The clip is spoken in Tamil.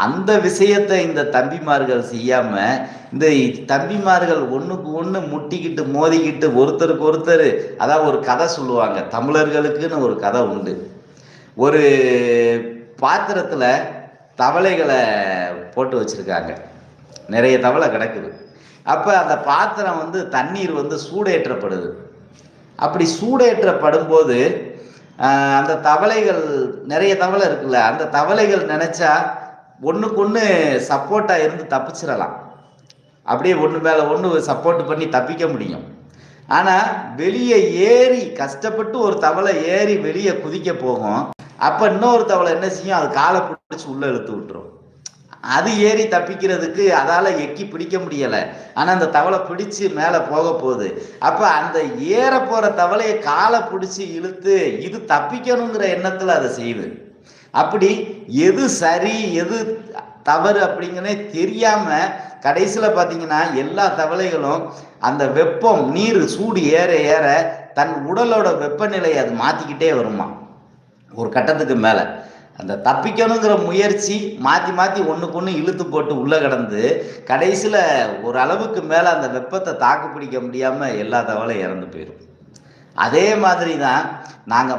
அந்த விஷயத்தை இந்த தம்பிமார்கள் செய்யாம, இந்த தம்பிமார்கள் ஒண்ணுக்கு ஒண்ணு முட்டிக்கிட்டு மோதிக்கிட்டு ஒருத்தருக்கு ஒருத்தர், அதாவது ஒரு கதை சொல்லுவாங்க. தமிழர்களுக்குன்னு ஒரு கதை உண்டு. ஒரு பாத்திரத்துல தவளைகளை போட்டு வச்சிருக்காங்க. நிறைய தவளை கிடக்குது. அப்ப அந்த பாத்திரம் தண்ணீர் சூடேற்றப்படுது. அப்படி சூடேற்றப்படும் போது அந்த தவளைகள், நிறைய தவளை இருக்குல்ல, அந்த தவளைகள் நினைச்சா ஒண்ணுக்கு ஒண்ணு சப்போர்ட்டா இருந்து தப்பிச்சிடலாம். அப்படியே ஒண்ணு மேல ஒண்ணு சப்போர்ட் பண்ணி தப்பிக்க முடியும். ஆனா வெளியே ஏறி கஷ்டப்பட்டு ஒரு தவளை ஏறி வெளியே குதிக்க போகும். அப்ப இன்னொரு தவளை என்ன செய்யும்? அது காலை பிடிச்சு உள்ள இழுத்து விட்டுரும். அது ஏறி தப்பிக்கிறதுக்கு அதால எக்கி பிடிக்க முடியல. ஆனா அந்த தவளை பிடிச்சு மேல போக போகுது. அப்ப அந்த ஏற போற தவளையை காலை பிடிச்சு இழுத்து இது தப்பிக்கணுங்கிற எண்ணத்துல அதை செய்யுது. அப்படி எது சரி எது தவறு அப்படிங்கனே தெரியாம கடைசியில பாத்தீங்கன்னா எல்லா தவளைகளும் அந்த வெப்பம், நீர் சூடு ஏற ஏற தன் உடலோட வெப்பநிலையை அது மாத்திக்கிட்டே வருமா. ஒரு கட்டத்துக்கு மேல அந்த தப்பிக்கணுங்கிற முயற்சி மாத்தி மாத்தி ஒண்ணுக்கு ஒண்ணு இழுத்து போட்டு உள்ள கிடந்து கடைசியில ஒரு அளவுக்கு மேல அந்த வெப்பத்தை தாக்கு பிடிக்க முடியாம எல்லா தவளையும் இறந்து போயிடும். அதே மாதிரி தான் நாங்க